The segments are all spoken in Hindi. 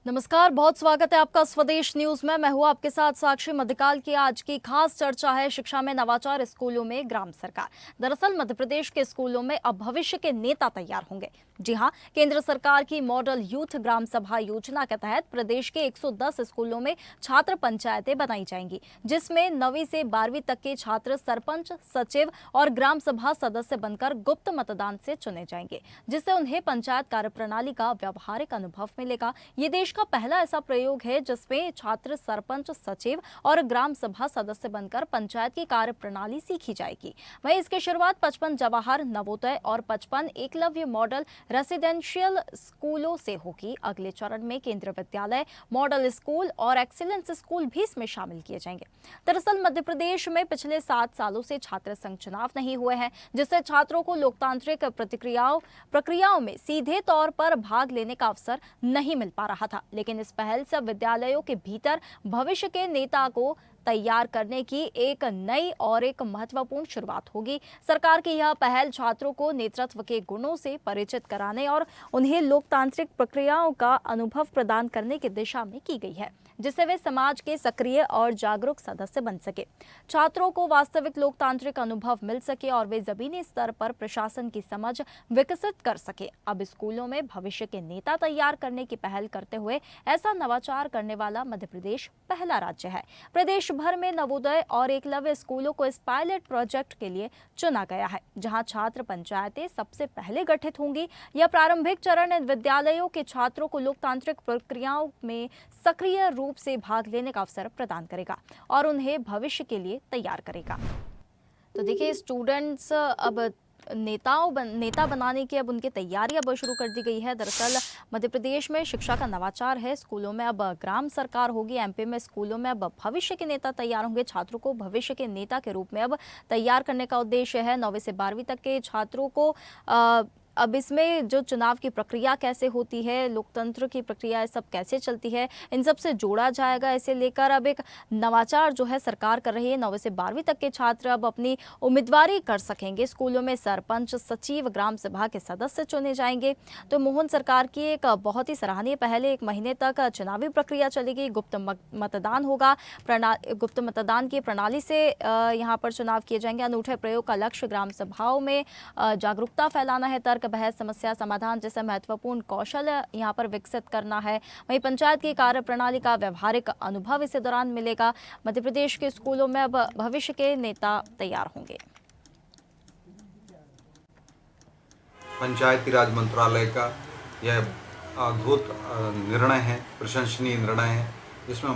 नमस्कार, बहुत स्वागत है आपका स्वदेश न्यूज में। मैं हूं आपके साथ साक्षी। मध्यकाल की आज की खास चर्चा है शिक्षा में नवाचार, स्कूलों में ग्राम सरकार। दरअसल मध्य प्रदेश के स्कूलों में अब भविष्य के नेता तैयार होंगे। जी हां, केंद्र सरकार की मॉडल यूथ ग्राम सभा योजना के तहत प्रदेश के 110 स्कूलों में छात्र पंचायतें बनाई जाएंगी, जिसमें 9वीं से 12वीं तक के छात्र सरपंच, सचिव और ग्राम सभा सदस्य बनकर गुप्त मतदान से चुने जाएंगे, जिससे उन्हें पंचायत कार्यप्रणाली का व्यावहारिक अनुभव मिलेगा। ये देश का पहला ऐसा प्रयोग है जिसमें छात्र सरपंच, सचिव और ग्राम सभा सदस्य बनकर पंचायत की कार्यप्रणाली सीखी जाएगी। वहीं इसकी शुरुआत 55 जवाहर, नवोदय और 55 एकलव्य मॉडल रेसिडेंशियल स्कूलों से होगी। अगले चरण में केंद्रीय विद्यालय, मॉडल स्कूल और एक्सीलेंस स्कूल भी इसमें शामिल किए जाएंगे। दरअसल मध्य प्रदेश में पिछले 7 सालों से छात्र संघ चुनाव नहीं हुए हैं, जिससे छात्रों को लोकतांत्रिक प्रक्रियाओं में सीधे तौर पर भाग लेने का अवसर नहीं मिल पा रहा था। लेकिन इस पहल से विद्यालयों के भीतर भविष्य के नेता को तैयार करने की एक नई और एक महत्वपूर्ण शुरुआत होगी। सरकार की यह पहल छात्रों को नेतृत्व के गुणों से परिचित कराने और उन्हें लोकतांत्रिक प्रक्रियाओं का अनुभव प्रदान करने की दिशा में की गई है, जिससे वे समाज के सक्रिय और जागरूक सदस्य बन सके, छात्रों को वास्तविक लोकतांत्रिक अनुभव मिल सके और वे जमीनी स्तर पर प्रशासन की समझ विकसित कर सके। अब स्कूलों में भविष्य के नेता तैयार करने की पहल करते हुए ऐसा नवाचार करने वाला मध्य प्रदेश पहला राज्य है। प्रदेश भर में नवोदय और एकलव्य स्कूलों को इस पायलट प्रोजेक्ट के लिए चुना गया है, जहां छात्र पंचायतें सबसे पहले गठित होंगी। यह प्रारंभिक चरण इन विद्यालयों के छात्रों को लोकतांत्रिक प्रक्रियाओं में सक्रिय रूप से भाग लेने का अवसर प्रदान करेगा और उन्हें भविष्य के लिए तैयार करेगा। तो देखिए, स्टूडेंट्स अब नेता बनाने की अब उनकी तैयारी अब शुरू कर दी गई है। दरअसल मध्य प्रदेश में शिक्षा का नवाचार है, स्कूलों में अब ग्राम सरकार होगी। एमपी में स्कूलों में अब भविष्य के नेता तैयार होंगे। छात्रों को भविष्य के नेता के रूप में अब तैयार करने का उद्देश्य है। 9वीं से 12वीं तक के छात्रों को अब इसमें जो चुनाव की प्रक्रिया कैसे होती है, लोकतंत्र की प्रक्रिया सब कैसे चलती है, इन सब से जोड़ा जाएगा। इसे लेकर अब एक नवाचार जो है सरकार कर रही है। 9वीं से 12वीं तक के छात्र अब अपनी उम्मीदवारी कर सकेंगे। स्कूलों में सरपंच, सचिव, ग्राम सभा के सदस्य चुने जाएंगे। तो मोहन सरकार की एक बहुत ही सराहनीय पहल है। 1 महीने तक चुनावी प्रक्रिया चलेगी, गुप्त मतदान होगा। गुप्त मतदान की प्रणाली से यहाँ पर चुनाव किए जाएंगे। अनूठे प्रयोग का लक्ष्य ग्राम सभाओं में जागरूकता फैलाना है। तर्क, बहस, समस्या समाधान जैसे महत्वपूर्ण कौशल यहाँ पर विकसित करना है। वहीं पंचायत की कार्यप्रणाली का व्यवहारिक अनुभव इस दौरान मिलेगा। मध्य प्रदेश के स्कूलों में अब भविष्य के नेता तैयार होंगे। पंचायती राज मंत्रालय का यह अद्भुत निर्णय है, प्रशंसनीय निर्णय है, जिसमें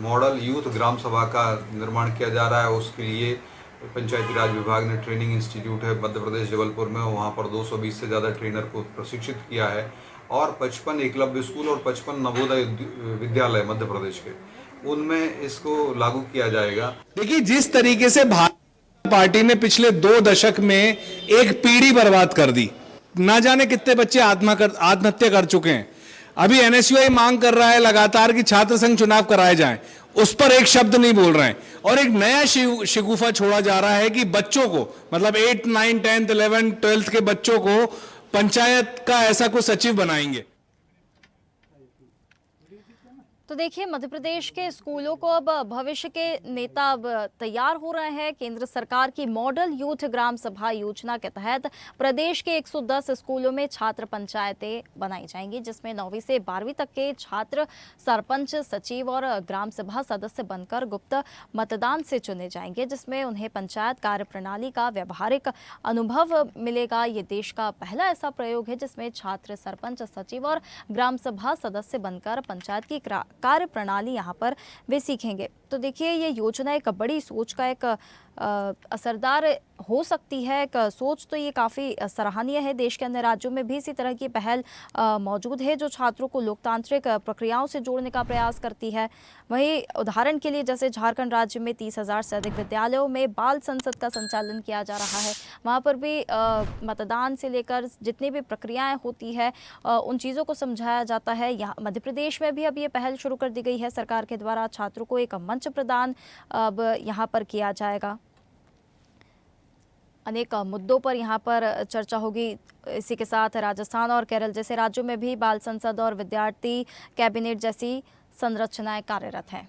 मॉडल यूथ ग्राम सभा का निर्माण किया जा रहा है। उसके लिए पंचायती राज विभाग ने ट्रेनिंग इंस्टीट्यूट है मध्य प्रदेश जबलपुर में, वहाँ पर 220 से ज़्यादा ट्रेनर को प्रशिक्षित किया है और 55 एकलव्य स्कूल और 55 नवोदय विद्यालय मध्य प्रदेश के, उनमें इसको लागू किया जाएगा। देखिए, जिस तरीके से भारतीय पार्टी ने पिछले 2 दशक में एक पीढ़ी बर्बाद कर दी, ना जाने कितने बच्चे आत्महत्या कर चुके हैं। अभी एनएसयूआई मांग कर रहा है लगातार कि छात्र संघ चुनाव कराए जाएं, उस पर एक शब्द नहीं बोल रहे हैं। और एक नया शिगुफा छोड़ा जा रहा है कि बच्चों को, मतलब 8, 9, 10, 11, 12 के बच्चों को पंचायत का ऐसा कोई सचिव बनाएंगे। तो देखिए, मध्य प्रदेश के स्कूलों को अब भविष्य के नेता अब तैयार हो रहे हैं। केंद्र सरकार की मॉडल यूथ ग्राम सभा योजना के तहत प्रदेश के 110 स्कूलों में छात्र पंचायतें बनाई जाएंगी, जिसमें 9वीं से 12वीं तक के छात्र सरपंच, सचिव और ग्राम सभा सदस्य बनकर गुप्त मतदान से चुने जाएंगे, जिसमें उन्हें पंचायत कार्यप्रणाली का व्यवहारिक अनुभव मिलेगा। ये देश का पहला ऐसा प्रयोग है जिसमें छात्र सरपंच, सचिव और ग्राम सभा सदस्य बनकर पंचायत की कार्य प्रणाली यहाँ पर वे सीखेंगे। तो देखिए, ये योजना एक बड़ी सोच का एक असरदार हो सकती है। एक सोच तो ये काफ़ी सराहनीय है। देश के अन्य राज्यों में भी इसी तरह की पहल मौजूद है जो छात्रों को लोकतांत्रिक प्रक्रियाओं से जोड़ने का प्रयास करती है। वहीं उदाहरण के लिए जैसे झारखंड राज्य में 30,000 से अधिक विद्यालयों में बाल संसद का संचालन किया जा रहा है। वहाँ पर भी मतदान से लेकर जितनी भी प्रक्रियाएँ होती है उन चीज़ों को समझाया जाता है। यहाँ मध्य प्रदेश में भी अब ये पहल शुरू कर दी गई है सरकार के द्वारा। छात्रों को एक मंच प्रदान अब यहाँ पर किया जाएगा। अनेक मुद्दों पर यहाँ पर चर्चा होगी। इसी के साथ राजस्थान और केरल जैसे राज्यों में भी बाल संसद और विद्यार्थी कैबिनेट जैसी संरचनाएं कार्यरत हैं।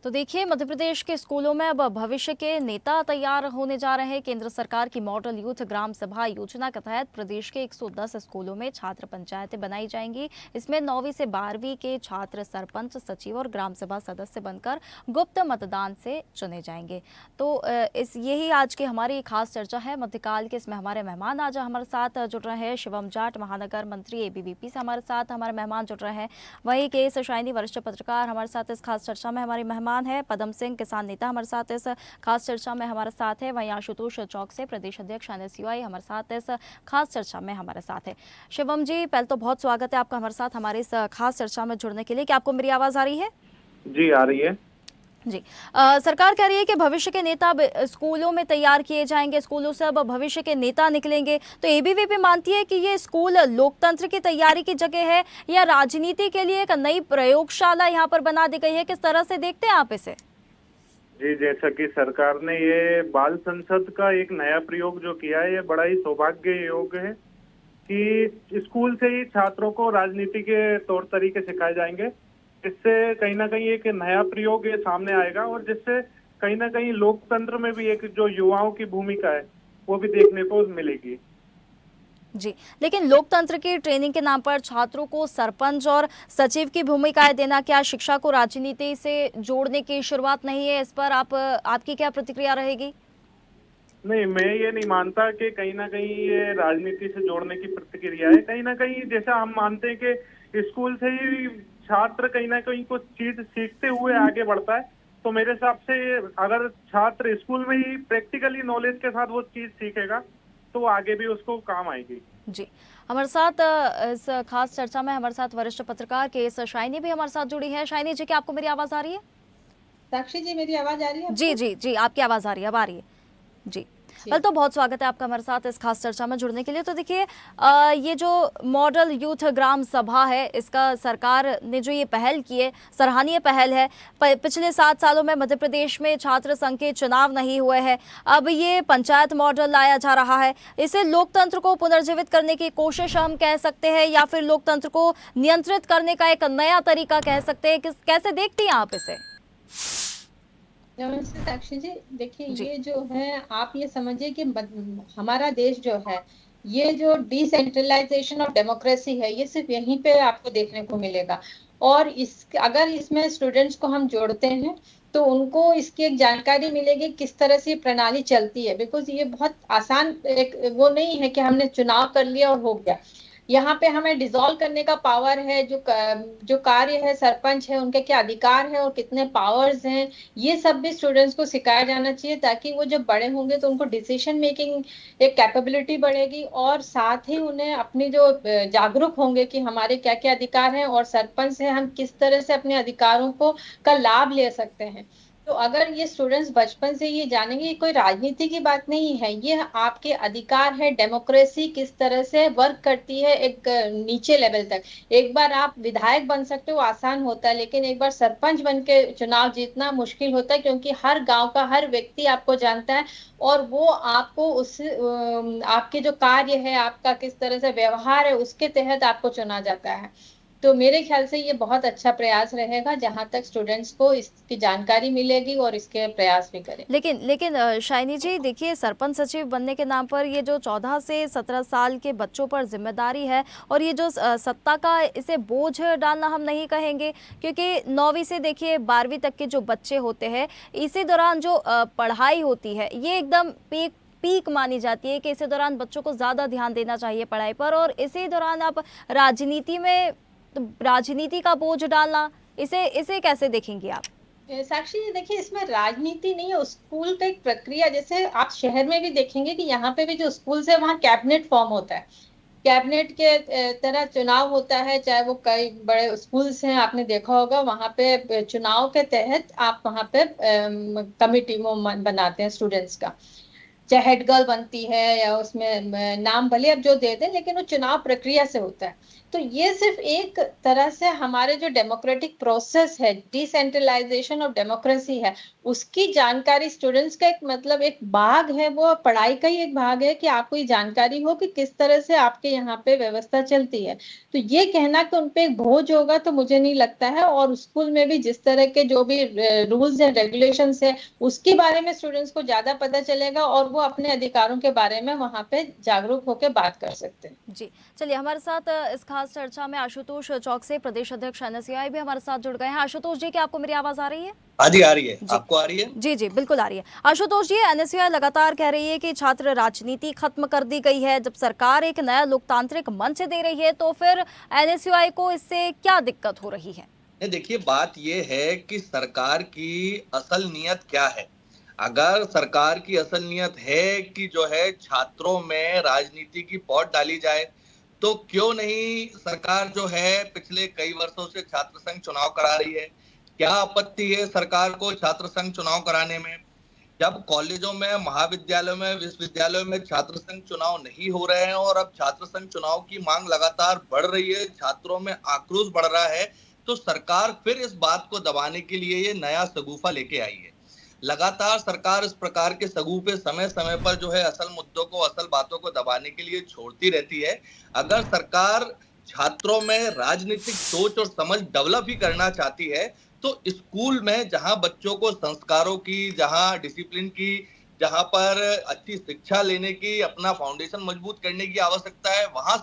तो देखिए, मध्य प्रदेश के स्कूलों में अब भविष्य के नेता तैयार होने जा रहे हैं। केंद्र सरकार की मॉडल यूथ ग्राम सभा योजना के तहत प्रदेश के 110 स्कूलों में छात्र पंचायतें बनाई जाएंगी। इसमें 9वीं से 12वीं के छात्र सरपंच, सचिव और ग्राम सभा सदस्य बनकर गुप्त मतदान से चुने जाएंगे। तो यही आज की हमारी खास चर्चा है मध्यकाल के। इसमें हमारे मेहमान आज हमारे साथ जुड़ रहे हैं शिवम जाट, महानगर मंत्री एबीवीपी से हमारे साथ हमारे मेहमान जुड़ रहे हैं। वहीं केएस शाइनी, वरिष्ठ पत्रकार, हमारे साथ इस खास चर्चा में हमारी मेहमान है। पदम सिंह, किसान नेता, हमारे साथ इस खास चर्चा में हमारे साथ है। वहीं आशुतोष चौक से प्रदेश अध्यक्ष एनएसयूआई हमारे साथ इस खास चर्चा में हमारे साथ है। शिवम जी, पहले तो बहुत स्वागत है आपका हमारे साथ हमारी इस खास चर्चा में जुड़ने के लिए। क्या आपको मेरी आवाज आ रही है? जी, आ रही है जी। सरकार कह रही है कि भविष्य के नेता स्कूलों में तैयार किए जाएंगे, स्कूलों से अब भविष्य के नेता निकलेंगे। तो एबीवीपी मानती है कि ये स्कूल लोकतंत्र की तैयारी की जगह है या राजनीति के लिए एक नई प्रयोगशाला यहाँ पर बना दी गई है? किस तरह से देखते हैं आप इसे? जी, जैसा कि सरकार ने ये बाल संसद का एक नया प्रयोग जो किया है, ये बड़ा ही सौभाग्य योग है कि स्कूल से ही छात्रों को राजनीति के तौर तरीके सिखाए जाएंगे। इससे कहीं ना कहीं एक नया प्रयोग ये सामने आएगा और जिससे कहीं ना कहीं लोकतंत्र में भी एक जो युवाओं की भूमिका है वो भी देखने को मिलेगी। जी, लेकिन लोकतंत्र की ट्रेनिंग के नाम पर छात्रों को सरपंच और सचिव की भूमिकाएं देना क्या शिक्षा को राजनीति से जोड़ने की शुरुआत नहीं है? इस पर आपकी क्या प्रतिक्रिया रहेगी? नहीं, मैं ये नहीं मानता कि कहीं ना कहीं ये राजनीति से जोड़ने की प्रतिक्रिया है। कहीं ना कहीं जैसा हम मानते हैं कि स्कूल से ही छात्र कहीं ना कहीं कुछ चीज सीखते हुए आगे बढ़ता है, तो मेरे हिसाब से अगर छात्र स्कूल में ही प्रैक्टिकली नॉलेज के साथ वो चीज सीखेगा तो आगे भी उसको काम आएगी। जी, हमारे साथ इस खास चर्चा में हमारे साथ वरिष्ठ पत्रकार केएस शाइनी भी हमारे साथ जुड़ी है। शाइनी जी, क्या आपको मेरी आवाज आ रही है? साक्षी जी, मेरी आवाज आ रही है? जी जी जी, आपकी आवाज आ रही है, अब आ रही है जी। कल तो बहुत स्वागत है आपका हमारे साथ इस खास चर्चा में जुड़ने के लिए। तो देखिए, ये जो मॉडल यूथ ग्राम सभा है, इसका सरकार ने जो ये पहल की है, सराहनीय पहल है। पिछले 7 सालों में मध्य प्रदेश में छात्र संघ के चुनाव नहीं हुए हैं, अब ये पंचायत मॉडल लाया जा रहा है। इसे लोकतंत्र को पुनर्जीवित करने की कोशिश हम कह सकते हैं या फिर लोकतंत्र को नियंत्रित करने का एक नया तरीका कह सकते हैं। कैसे देखती हैं आप इसे? नमस्ते साक्षी जी, देखिए ये जो है, आप ये समझिए कि हमारा देश जो है, ये जो डिसेंट्रलाइजेशन ऑफ डेमोक्रेसी है, ये सिर्फ यहीं पे आपको देखने को मिलेगा। और अगर इसमें स्टूडेंट्स को हम जोड़ते हैं तो उनको इसकी एक जानकारी मिलेगी किस तरह से प्रणाली चलती है। बिकॉज ये बहुत आसान एक वो नहीं है कि हमने चुनाव कर लिया और हो गया। यहाँ पे हमें डिसॉल्व करने का पावर है। जो कार्य है, सरपंच है, उनके क्या अधिकार है और कितने पावर्स हैं, ये सब भी स्टूडेंट्स को सिखाया जाना चाहिए, ताकि वो जब बड़े होंगे तो उनको डिसीजन मेकिंग एक कैपेबिलिटी बढ़ेगी और साथ ही उन्हें अपनी जो जागरूक होंगे कि हमारे क्या क्या अधिकार हैं और सरपंच से हम किस तरह से अपने अधिकारों का लाभ ले सकते हैं। तो अगर ये स्टूडेंट्स बचपन से ये जानेंगे, कोई राजनीति की बात नहीं है, ये आपके अधिकार है, डेमोक्रेसी किस तरह से वर्क करती है एक नीचे लेवल तक। एक बार आप विधायक बन सकते हो, आसान होता है, लेकिन एक बार सरपंच बन के चुनाव जीतना मुश्किल होता है, क्योंकि हर गांव का हर व्यक्ति आपको जानता है और वो आपको आपके जो कार्य है, आपका किस तरह से व्यवहार है, उसके तहत आपको चुना जाता है। तो मेरे ख्याल से ये बहुत अच्छा प्रयास रहेगा, जहां तक स्टूडेंट्स को इसकी जानकारी मिलेगी और इसके प्रयास भी करें। लेकिन शाइनी जी, देखिए, सरपंच सचिव बनने के नाम पर ये जो 14 से 17 साल के बच्चों पर जिम्मेदारी है और ये जो सत्ता का इसे बोझ डालना हम नहीं कहेंगे, क्योंकि 9वीं से देखिए 12वीं तक के जो बच्चे होते हैं, इसी दौरान जो पढ़ाई होती है, ये एकदम पीक मानी जाती है कि इसी दौरान बच्चों को ज़्यादा ध्यान देना चाहिए पढ़ाई पर, और इसी दौरान आप राजनीति का बोझ डालना, इसे कैसे देखेंगी आप? साक्षी जी, देखिए, इसमें राजनीति नहीं है, स्कूल का एक प्रक्रिया। जैसे आप शहर में भी देखेंगे कि यहाँ पे भी जो स्कूल है वहाँ कैबिनेट फॉर्म होता है, कैबिनेट के तरह चुनाव होता है। चाहे वो कई बड़े स्कूल्स हैं, आपने देखा होगा, वहाँ पे चुनाव के तहत आप वहाँ पे कमिटी बनाते हैं स्टूडेंट्स का, चाहे हेड गर्ल बनती है या उसमें नाम भले अब जो दे दें, लेकिन वो चुनाव प्रक्रिया से होता है। तो ये सिर्फ एक तरह से हमारे जो डेमोक्रेटिक प्रोसेस है, डिसेंट्रलाइजेशन ऑफ डेमोक्रेसी है, उसकी जानकारी स्टूडेंट्स का एक मतलब एक भाग है, वो पढ़ाई का ही एक भाग है कि आपको ये जानकारी हो कि किस तरह से आपके यहाँ पे व्यवस्था चलती है। तो ये कहना कि उनपे एक बोझ होगा तो मुझे नहीं लगता है। और स्कूल में भी जिस तरह के जो भी रूल्स एंड रेगुलेशंस है उसके बारे में स्टूडेंट्स को ज्यादा पता चलेगा और वो अपने अधिकारों के बारे में वहां पे जागरूक होकर बात कर सकते हैं। जी, चलिए हमारे साथ इस खास चर्चा में आशुतोष चौक से प्रदेश अध्यक्ष एनएसयूआई भी हमारे साथ जुड़ गए हैं। आशुतोष जी, क्या आपको मेरी आवाज आ रही है? हाँ जी, आ रही है। आपको आ रही है? जी जी बिल्कुल आ रही है। आशुतोष जी, एनएसयूआई लगातार कह रही है कि छात्र राजनीति खत्म कर दी गई है। जब सरकार एक नया लोकतांत्रिक मंच दे रही है तो फिर एनएसयूआई को इससे क्या दिक्कत हो रही है? देखिए, बात ये है कि सरकार की असल नीयत क्या है। अगर सरकार की असल नीयत है कि जो है छात्रों में राजनीति की पौध डाली जाए, तो क्यों नहीं सरकार जो है पिछले कई वर्षों से छात्र संघ चुनाव करा रही है। क्या आपत्ति है सरकार को छात्र संघ चुनाव कराने में? जब कॉलेजों में, महाविद्यालयों में, विश्वविद्यालयों में छात्र संघ चुनाव नहीं हो रहे हैं और अब छात्र संघ चुनाव की मांग लगातार बढ़ रही है, छात्रों में आक्रोश बढ़ रहा है, तो सरकार फिर इस बात को दबाने के लिए ये नया सगुफा लेके आई है। लगातार सरकार इस प्रकार के सगुफे समय समय पर जो है असल मुद्दों को, असल बातों को दबाने के लिए छोड़ती रहती है। अगर सरकार छात्रों में राजनीतिक सोच और समझ डेवलप ही करना चाहती है तो स्कूल में जहां बच्चों को संस्कारों की, जहां डिसिप्लिन की, जहां पर अच्छी शिक्षा लेने की, अपना फाउंडेशन मजबूत करने की आवश्यकता है, वहां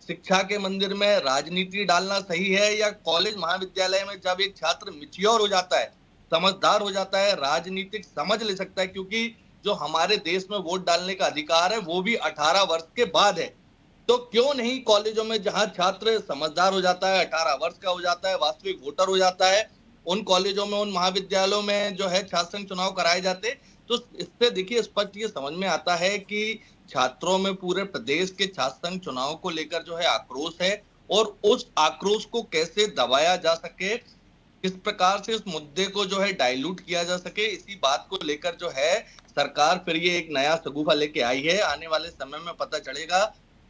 शिक्षा के मंदिर में राजनीति डालना सही है? या कॉलेज महाविद्यालय में जब एक छात्र मैच्योर हो जाता है, समझदार हो जाता है, राजनीतिक समझ ले सकता है, क्योंकि जो हमारे देश में वोट डालने का अधिकार है वो भी 18 वर्ष के बाद है, तो क्यों नहीं कॉलेजों में जहां छात्र समझदार हो जाता है, 18 वर्ष का हो जाता है, वास्तविक वोटर हो जाता है, उन कॉलेजों में, उन महाविद्यालयों में जो है छात्र संघ चुनाव कराए जाते। तो इससे देखिए स्पष्ट ये समझ में आता है कि छात्रों में पूरे प्रदेश के छात्र संघ चुनाव को लेकर जो है आक्रोश है और उस आक्रोश को कैसे दबाया जा सके, किस प्रकार से इस मुद्दे को जो है डाइल्यूट किया जा सके, इसी बात को लेकर जो है सरकार फिर ये एक नया सगुफा लेके आई है। आने वाले समय में पता चलेगा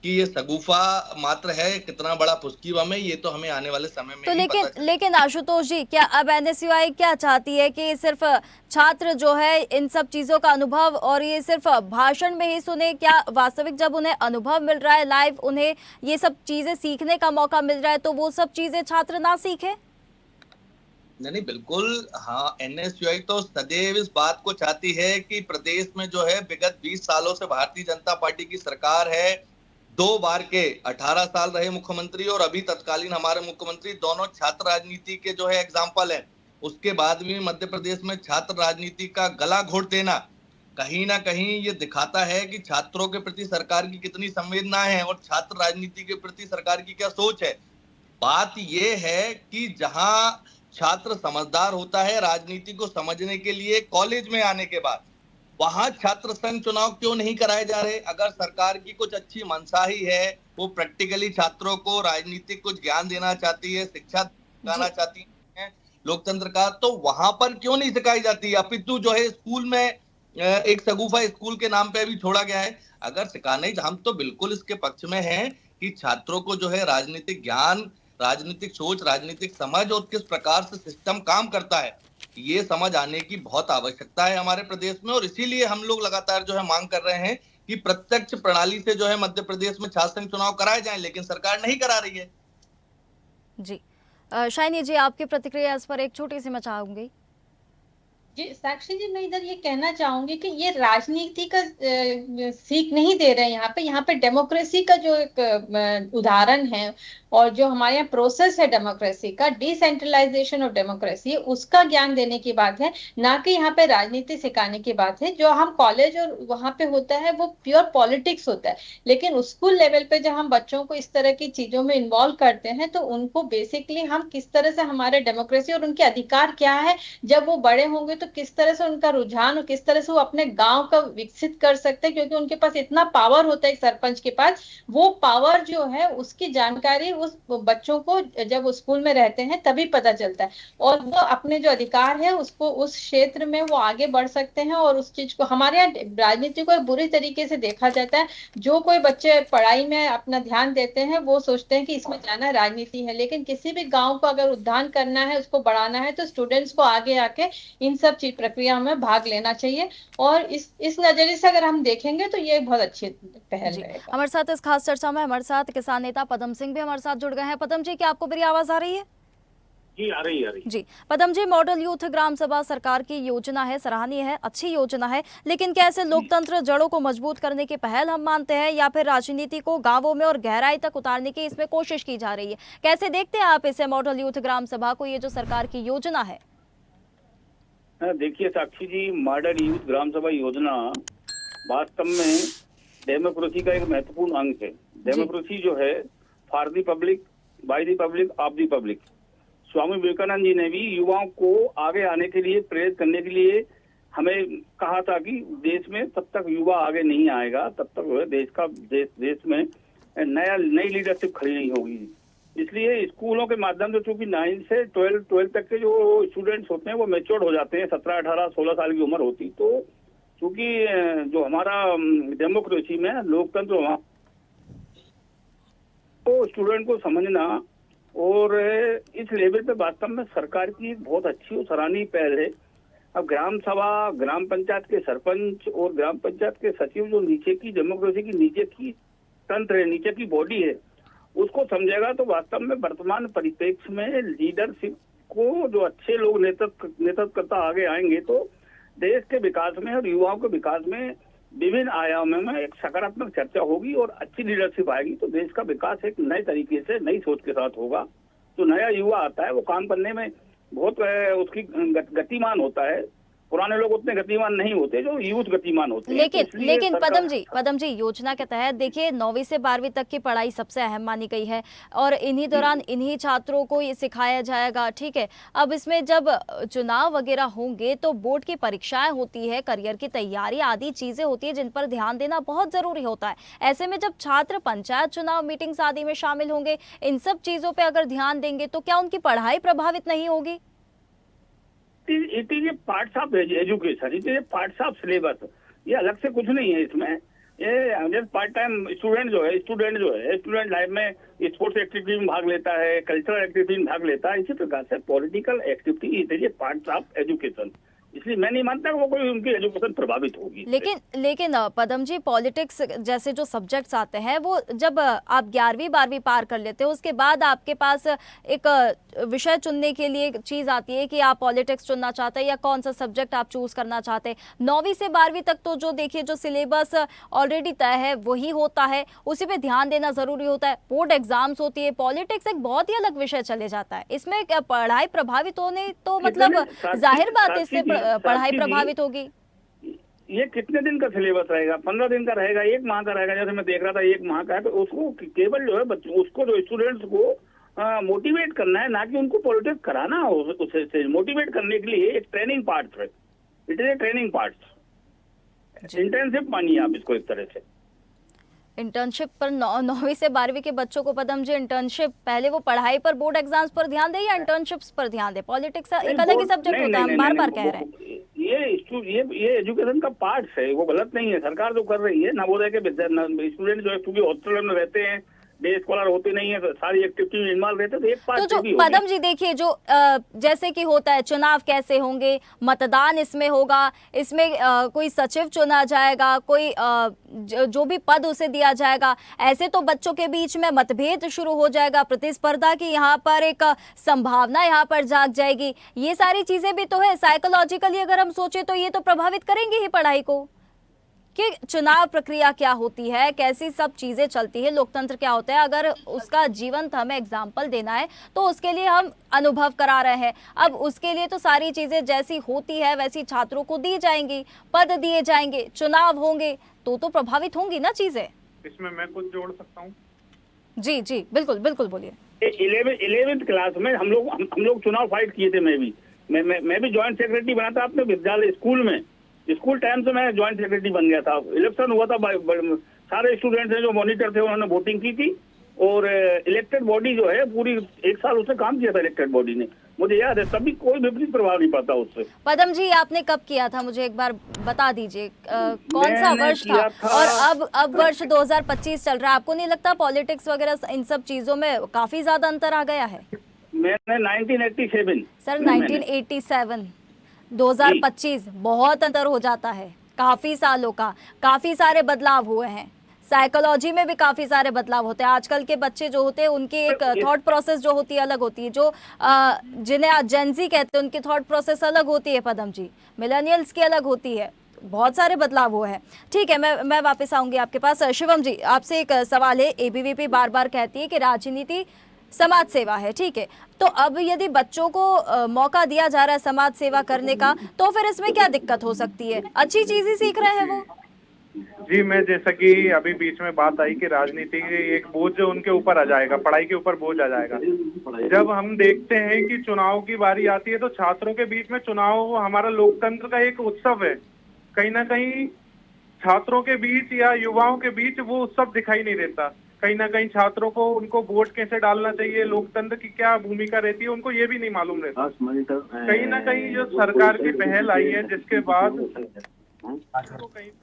कि ये सगुफा मात्र है, कितना बड़ा फुसकी बम है, ये तो हमें आने वाले समय में तो लेकिन आशुतोष जी, क्या अब एनएसयूआई क्या चाहती है कि सिर्फ छात्र जो है इन सब चीजों का अनुभव और ये सिर्फ भाषण में ही सुने? क्या वास्तविक जब उन्हें अनुभव मिल रहा है, लाइव उन्हें ये सब चीजें सीखने का मौका मिल रहा है, तो वो सब चीजें छात्र ना सीखे? नहीं, बिल्कुल हाँ, एनएसयूआई तो सदैव इस बात को चाहती है कि प्रदेश में जो है विगत 20 सालों से भारतीय जनता पार्टी की सरकार है, 2 बार के 18 साल रहे मुख्यमंत्री और अभी तत्कालीन हमारे मुख्यमंत्री दोनों छात्र राजनीति के जो है एग्जाम्पल हैं। उसके बाद भी मध्य प्रदेश में छात्र राजनीति का गला घोट देना कहीं ना कहीं ये दिखाता है कि छात्रों के प्रति सरकार की कितनी संवेदनाएं हैं और छात्र राजनीति के प्रति सरकार की क्या सोच है। बात ये है कि जहां छात्र समझदार होता है राजनीति को समझने के लिए कॉलेज में आने के बाद, वहां छात्र संघ चुनाव क्यों नहीं कराए जा रहे? अगर सरकार की कुछ अच्छी मंशा ही है, वो प्रैक्टिकली छात्रों को राजनीतिक कुछ ज्ञान देना चाहती है, शिक्षा दिलाना चाहती है लोकतंत्र का, तो वहां पर क्यों नहीं सिखाई जाती? अपितु जो है स्कूल में एक सगुफा स्कूल के नाम पे भी छोड़ा गया है। अगर सिखाने, हम तो बिल्कुल इसके पक्ष में हैं कि छात्रों को जो है राजनीतिक ज्ञान, राजनीतिक सोच, राजनीतिक समझ और किस प्रकार से सिस्टम काम करता है, ये समझ आने की बहुत आवश्यकता है हमारे प्रदेश में। और इसीलिए हम लोग लगातार जो है मांग कर रहे हैं कि प्रत्यक्ष प्रणाली से जो है मध्य प्रदेश में छात्र संघ चुनाव कराए जाएं, लेकिन सरकार नहीं करा रही है। जी, शाइनी जी, आपकी प्रतिक्रिया इस पर एक छोटी सी मैं चाहूंगी। जी साक्षी जी, मैं इधर ये कहना चाहूंगी कि ये राजनीति का सीख नहीं दे रहे हैं यहाँ पे डेमोक्रेसी का जो एक उदाहरण है और जो हमारे यहाँ प्रोसेस है डेमोक्रेसी का, डिसेंट्रलाइजेशन ऑफ डेमोक्रेसी, उसका ज्ञान देने की बात है, ना कि यहाँ पे राजनीति सिखाने की बात है। जो हम कॉलेज और वहाँ पे होता है वो प्योर पॉलिटिक्स होता है, लेकिन स्कूल लेवल पे जब हम बच्चों को इस तरह की चीजों में इन्वॉल्व करते हैं तो उनको बेसिकली हम किस तरह से हमारे डेमोक्रेसी और उनके अधिकार क्या है, जब वो बड़े होंगे तो किस तरह से उनका रुझान और किस तरह से वो अपने गांव का विकसित कर सकते हैं, क्योंकि उनके पास इतना पावर होता है एक सरपंच के पास, वो पावर जो है उसकी जानकारी वो उस बच्चों को जब स्कूल में रहते हैं तभी पता चलता है, और वो अपने जो अधिकार है उसको उस क्षेत्र में वो आगे बढ़ सकते हैं। और उस चीज को हमारे यहाँ राजनीति को बुरी तरीके से देखा जाता है। जो कोई बच्चे पढ़ाई में अपना ध्यान देते हैं वो सोचते हैं कि इसमें जाना राजनीति है, लेकिन किसी भी गांव को अगर उद्धार करना है, उसको बढ़ाना है, तो स्टूडेंट्स को आगे आके इन सब चीज प्रक्रिया में भाग लेना चाहिए। और इस नजरिए से अगर हम देखेंगे तो ये बहुत अच्छी पहल रहेगा। हमारे साथ इस खास चर्चा में हमारे साथ किसान नेता पदम सिंह भी हमारे साथ जुड़ गए हैं। पदम जी, क्या आपको मेरी आवाज आ रही है? जी आ रही जी पदम जी, मॉडल यूथ ग्राम सभा सरकार की योजना है, सराहनीय है, अच्छी योजना है, लेकिन क्या इसे लोकतंत्र जड़ों को मजबूत करने की पहल हम मानते हैं, या फिर राजनीति को गांवों में और गहराई तक उतारने की इसमें कोशिश की जा रही है? कैसे देखते हैं आप इसे, मॉडल यूथ ग्राम सभा को, ये जो सरकार की योजना है? देखिए साक्षी जी, मॉडल यूथ ग्राम सभा योजना वास्तव में डेमोक्रेसी का एक महत्वपूर्ण अंग है। डेमोक्रेसी जो है, for the public, by the public, of the public. Swami Vivekananda ji ने भी युवाओं को आगे आने के लिए, प्रेरित करने के लिए हमें कहा था कि देश में तब तक युवा आगे नहीं आएगा, तब तक जो है देश में नई लीडरशिप खड़ी नहीं होगी। इसलिए स्कूलों के माध्यम से, चूंकि 9 से 12 तक के जो स्टूडेंट्स होते हैं वो मैच्योर्ड हो जाते हैं, 17, 18, 16 साल की उम्र होती, तो चूंकि जो हमारा डेमोक्रेसी में लोकतंत्र, तो स्टूडेंट को समझना और इस लेवल पे वास्तव में सरकार की एक बहुत अच्छी और सराहनीय पहल है। अब ग्राम सभा, ग्राम पंचायत के सरपंच और ग्राम पंचायत के सचिव, जो नीचे की डेमोक्रेसी की नीचे की तंत्र है, नीचे की बॉडी है, उसको समझेगा तो वास्तव में वर्तमान परिप्रेक्ष्य में लीडरशिप को जो अच्छे लोग नेतृत्व करता आगे आएंगे तो देश के विकास में और युवाओं के विकास में विभिन्न आयामों में एक सकारात्मक चर्चा होगी और अच्छी लीडरशिप आएगी तो देश का विकास एक नए तरीके से, नई सोच के साथ होगा। तो नया युवा आता है वो काम करने में बहुत उसकी गतिमान होता है। पुराने लोग उतने गतिमान नहीं होते, जो यूथ गतिमान होते हैं। लेकिन पदम जी योजना के तहत देखिए 9वीं से 12वीं तक की पढ़ाई सबसे अहम मानी गई है और इन्हीं दौरान इन्हीं छात्रों को ये सिखाया जाएगा, ठीक है। अब इसमें जब चुनाव वगैरह होंगे तो बोर्ड की परीक्षाएं होती है, करियर की तैयारी आदि चीजें होती है जिन पर ध्यान देना बहुत जरूरी होता है। ऐसे में जब छात्र पंचायत चुनाव, मीटिंग्स आदि में शामिल होंगे, इन सब चीजों पर अगर ध्यान देंगे तो क्या उनकी पढ़ाई प्रभावित नहीं होगी? It is a parts of education, it is a parts of syllabus. ये अलग से कुछ नहीं है इसमें। ये जस्ट पार्ट टाइम स्टूडेंट जो है स्टूडेंट लाइफ में स्पोर्ट्स एक्टिविटी में भाग लेता है, कल्चरल एक्टिविटी में भाग लेता है, इसी प्रकार से political activity it is a parts of education. इसलिए मैं नहीं मानता कि वो कोई उनकी एजुकेशन प्रभावित होगी। लेकिन पदम जी, पॉलिटिक्स जैसे जो सब्जेक्ट्स आते हैं वो जब आप 11वीं 12वीं पार कर लेते हो उसके बाद आपके पास एक विषय चुनने के लिए चीज आती है कि आप पॉलिटिक्स चुनना चाहते हैं या कौन सा सब्जेक्ट आप चूज करना चाहते हैं। 9वीं से 12वीं तक तो जो देखिए जो सिलेबस ऑलरेडी तय है वही होता है, उसी पे ध्यान देना जरूरी होता है। बोर्ड एग्जाम्स होती है, पॉलिटिक्स एक बहुत ही अलग विषय चले जाता है। इसमें पढ़ाई प्रभावित होने तो मतलब जाहिर बात है इससे पढ़ाई प्रभावित होगी। ये कितने दिन का सिलेबस रहेगा? 15 दिन का रहेगा, 1 माह का रहेगा। जैसे मैं देख रहा था 1 माह का है, तो उसको केवल जो है बच्चों, उसको जो स्टूडेंट्स को मोटिवेट करना है, ना कि उनको पॉलिटिक्स कराना हो। उसे मोटिवेट करने के लिए एक ट्रेनिंग पार्ट है, it is a training part. Internship मानिए आप इसको एक तरह से। इंटर्नशिप पर 9वीं से 12वीं के बच्चों को पदम जी इंटर्नशिप, पहले वो पढ़ाई पर, बोर्ड एग्जाम्स पर ध्यान दे या इंटर्नशिप्स पर ध्यान दे? पॉलिटिक्स एक अलग ही सब्जेक्ट होता है, हम बार बार कह रहे हैं। ये एजुकेशन का पार्ट है, वो गलत नहीं है। सरकार जो कर रही है, नवोदय के स्टूडेंट जो है क्योंकि हॉस्टल में रहते हैं, डे स्कॉलर होते नहीं है, सारी एक्टिविटी में इन्वॉल्व रहते, तो एक पार्ट तो जो पदम जी देखिए जो जैसे कि होता है चुनाव कैसे होंगे, मतदान इसमें होगा, इसमें कोई सचिव चुना जाएगा, कोई जो भी पद उसे दिया जाएगा, ऐसे तो बच्चों के बीच में मतभेद शुरू हो जाएगा, प्रतिस्पर्धा की यहाँ पर एक संभावना यहाँ पर जाग जाएगी। ये सारी चीजें भी तो है, साइकोलॉजिकली अगर हम सोचे तो ये तो प्रभावित करेंगे ही पढ़ाई को कि चुनाव प्रक्रिया क्या होती है, कैसी सब चीजें चलती है, लोकतंत्र क्या होता है। अगर उसका जीवंत हमें एग्जाम्पल देना है तो उसके लिए हम अनुभव करा रहे हैं। अब उसके लिए तो सारी चीजें जैसी होती है वैसी छात्रों को दी जाएंगी, पद दिए जाएंगे, चुनाव होंगे तो प्रभावित होंगी ना चीजें। इसमें मैं कुछ जोड़ सकता हूँ? जी जी बिल्कुल बिल्कुल बोलिए। 11वीं क्लास में हम लोग चुनाव फाइट किए थे। मैं भी ज्वाइंट सेक्रेटरी बना था अपने विद्यालय स्कूल टाइम से मैं ज्वाइंट सेक्रेटरी बन गया था। इलेक्शन हुआ था, सारे स्टूडेंट्स हैं जो मॉनिटर थे उन्होंने वोटिंग की थी और इलेक्टेड बॉडी जो है पूरी 1 साल उसने काम किया था इलेक्टेड बॉडी ने, मुझे याद है, तभी कोई विपरीत प्रभाव नहीं पड़ता उससे। पदम जी, आपने कब किया था, मुझे एक बार बता दीजिए कौन सा मैंने वर्ष किया था? और अब वर्ष 2025 चल रहा है, आपको नहीं लगता पॉलिटिक्स वगैरह इन सब चीजों में काफी ज्यादा अंतर आ गया है? मैंने 1987 सर 1987 2025 बहुत अंतर हो जाता है, काफी सालों का, काफी सारे बदलाव हुए हैं, साइकोलॉजी में भी काफी सारे बदलाव होते हैं। आजकल के बच्चे जो होते हैं उनकी एक थॉट प्रोसेस जो होती है अलग होती है, जो जिन्हें आज जेनजी कहते हैं उनकी थॉट प्रोसेस अलग होती है पदम जी, मिलेनियल्स की अलग होती है, बहुत सारे बदलाव हुए हैं। ठीक है, मैं वापस आऊंगी आपके पास। शिवम जी, आपसे एक सवाल है, एबीवीपी बार बार कहती है कि राजनीति समाज सेवा है, ठीक है, तो अब यदि बच्चों को मौका दिया जा रहा है समाज सेवा करने का, तो फिर इसमें क्या दिक्कत हो सकती है? अच्छी चीज ही सीख रहे हैं वो। जी, मैं जैसा कि अभी बीच में बात आई कि राजनीति एक बोझ उनके ऊपर आ जाएगा, पढ़ाई के ऊपर बोझ आ जाएगा। जब हम देखते हैं कि चुनाव की बारी आती है तो छात्रों के बीच में चुनाव हमारा लोकतंत्र का एक उत्सव है, कहीं ना कहीं छात्रों के बीच या युवाओं के बीच वो उत्सव दिखाई नहीं देता। कहीं ना कहीं छात्रों को उनको वोट कैसे डालना चाहिए, लोकतंत्र की क्या भूमिका रहती है, उनको ये भी नहीं मालूम रहता। कहीं ना कहीं जो सरकार की पहल आई है जिसके बाद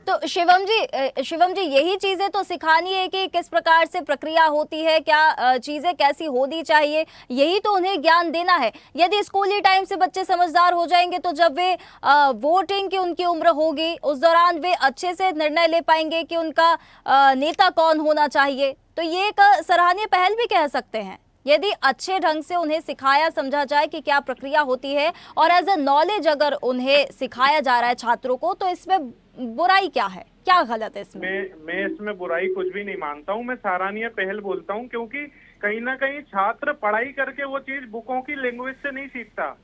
तो शिवम जी यही चीजें तो सिखानी है कि किस प्रकार से प्रक्रिया होती है, क्या चीजें कैसी होनी चाहिए, यही तो उन्हें ज्ञान देना है। यदि स्कूली टाइम से बच्चे समझदार हो जाएंगे तो जब वे वोटिंग की उनकी उम्र होगी उस दौरान वे अच्छे से निर्णय ले पाएंगे कि उनका नेता कौन होना चाहिए। तो ये एक सराहनीय पहल भी कह सकते हैं, यदि अच्छे ढंग से उन्हें सिखाया समझा जाए कि क्या प्रक्रिया होती है और एज ए नॉलेज अगर उन्हें सिखाया जा रहा है छात्रों को, तो इसमें बुराई क्या है, क्या गलत है इसमें? मैं इसमें बुराई कुछ भी नहीं मानता हूँ, मैं सराहनीय पहल बोलता हूँ, क्योंकि कहीं ना कहीं छात्र पढ़ाई करके वो चीज बुकों की लैंग्वेज से नहीं सीखता,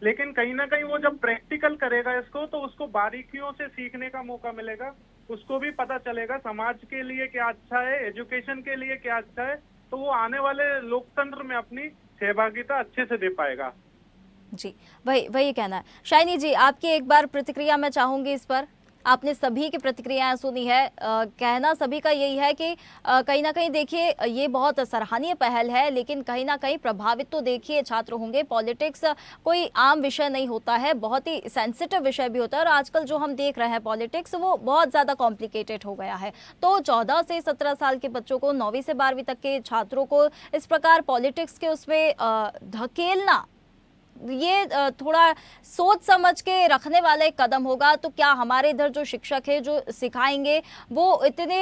लेकिन कहीं ना कहीं वो जब प्रैक्टिकल करेगा इसको तो उसको बारीकियों से सीखने का मौका मिलेगा, उसको भी पता चलेगा समाज के लिए क्या अच्छा है, एजुकेशन के लिए क्या अच्छा है, तो वो आने वाले लोकतंत्र में अपनी सहभागिता अच्छे से दे पाएगा। जी, वही कहना है। शाइनी जी, आपकी एक बार प्रतिक्रिया मैं चाहूंगी इस पर। आपने सभी की प्रतिक्रियाएं सुनी है, कहना सभी का यही है कि कहीं ना कहीं देखिए ये बहुत सराहनीय पहल है, लेकिन कहीं ना कहीं प्रभावित तो देखिए छात्र होंगे। पॉलिटिक्स कोई आम विषय नहीं होता है, बहुत ही सेंसिटिव विषय भी होता है, और आजकल जो हम देख रहे हैं पॉलिटिक्स वो बहुत ज़्यादा कॉम्प्लिकेटेड हो गया है। तो 14 से 17 साल के बच्चों को, 9वीं से 12वीं तक के छात्रों को इस प्रकार पॉलिटिक्स के उसमें धकेलना, ये थोड़ा सोच समझ के रखने वाला एक कदम होगा। तो क्या हमारे इधर जो शिक्षक है जो सिखाएंगे वो इतने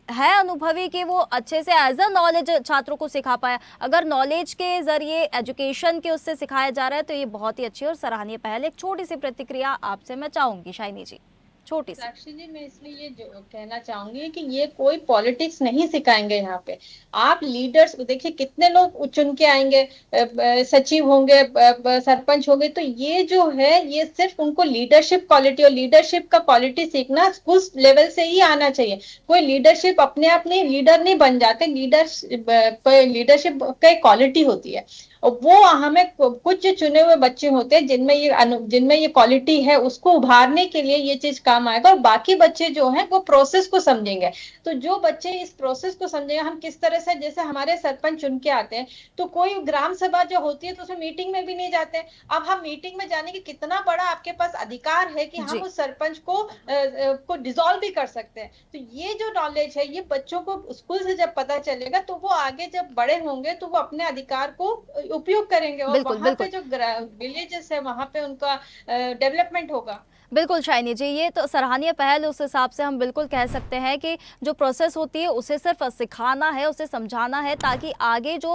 है अनुभवी कि वो अच्छे से एज अ नॉलेज छात्रों को सिखा पाए? अगर नॉलेज के जरिए, एजुकेशन के उससे सिखाया जा रहा है तो ये बहुत ही अच्छी और सराहनीय पहल। एक छोटी सी प्रतिक्रिया आपसे मैं चाहूंगी शाइनी जी, छोटी सी। साक्षी जी, मैं इसलिए ये कहना चाहूंगी कि ये कोई पॉलिटिक्स नहीं सिखाएंगे यहाँ पे। आप लीडर्स देखिए, कितने लोग चुन के आएंगे, सचिव होंगे, सरपंच होंगे, तो ये जो है ये सिर्फ उनको लीडरशिप क्वालिटी, और लीडरशिप का क्वालिटी सीखना स्कूल लेवल से ही आना चाहिए। कोई लीडरशिप अपने आप नहीं, लीडर नहीं बन जाते, लीडरशिप का क्वालिटी होती है, और वो हमें कुछ चुने हुए बच्चे होते हैं जिनमें ये क्वालिटी है, उसको उभारने के लिए ये चीज काम आएगा। और बाकी बच्चे जो हैं वो प्रोसेस को समझेंगे। तो जो बच्चे इस प्रोसेस को समझेंगे, हम किस तरह से, जैसे हमारे सरपंच चुन के आते हैं तो कोई ग्राम सभा जो होती है तो उसमें मीटिंग में भी नहीं जाते हैं। अब हम मीटिंग में जाने की कितना बड़ा आपके पास अधिकार है कि हम उस सरपंच को डिसॉल्व भी कर सकते हैं। तो ये जो नॉलेज है ये बच्चों को स्कूल से जब पता चलेगा तो वो आगे जब बड़े होंगे तो वो अपने अधिकार को उपयोग करेंगे, और वहां पे जो विलेजेस है वहां पे उनका डेवलपमेंट होगा। बिल्कुल शाइनी जी, ये तो सराहनीय पहल, उस हिसाब से हम बिल्कुल कह सकते हैं कि जो प्रोसेस होती है उसे सिर्फ सिखाना है, उसे समझाना है, ताकि आगे जो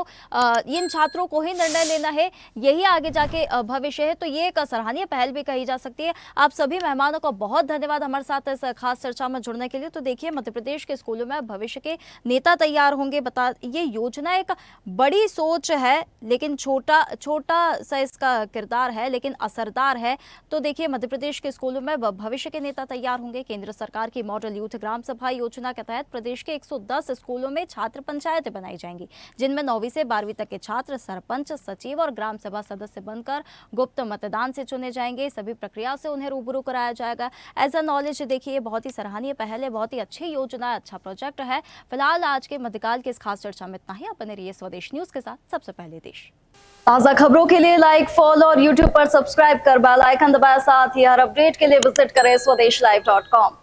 इन छात्रों को ही निर्णय लेना है, यही आगे जाके भविष्य है। तो ये एक सराहनीय पहल भी कही जा सकती है। आप सभी मेहमानों का बहुत धन्यवाद हमारे साथ इस खास चर्चा में जुड़ने के लिए। तो देखिए, मध्य प्रदेश के स्कूलों में भविष्य के नेता तैयार होंगे। ये योजना एक बड़ी सोच है, लेकिन छोटा सा इसका किरदार है, लेकिन असरदार है। तो देखिए, मध्य प्रदेश के स्कूलों में भविष्य के नेता तैयार होंगे। केंद्र सरकार की मॉडल यूथ ग्राम सभा योजना के तहत प्रदेश के 110 स्कूलों में छात्र पंचायतें बनाई जाएंगी, जिनमें 9वीं से 12वीं तक के छात्र सरपंच, सचिव और ग्राम सभा सदस्य बनकर गुप्त मतदान से चुने जाएंगे। सभी प्रक्रिया से उन्हें रूबरू कराया जाएगा। एज अ नॉलेज देखिए, बहुत ही सराहनीय पहल है, बहुत ही अच्छी योजना, अच्छा प्रोजेक्ट है। फिलहाल आज के मध्यकाल की इस खास चर्चा में इतना ही। आप बने रहिए स्वदेश न्यूज के साथ, सबसे पहले देश। ताज़ा खबरों के लिए लाइक, फॉलो और यूट्यूब पर सब्सक्राइब कर बेल आइकन दबाएं। साथ ही हर अपडेट के लिए विजिट करें स्वदेशलाइव.com।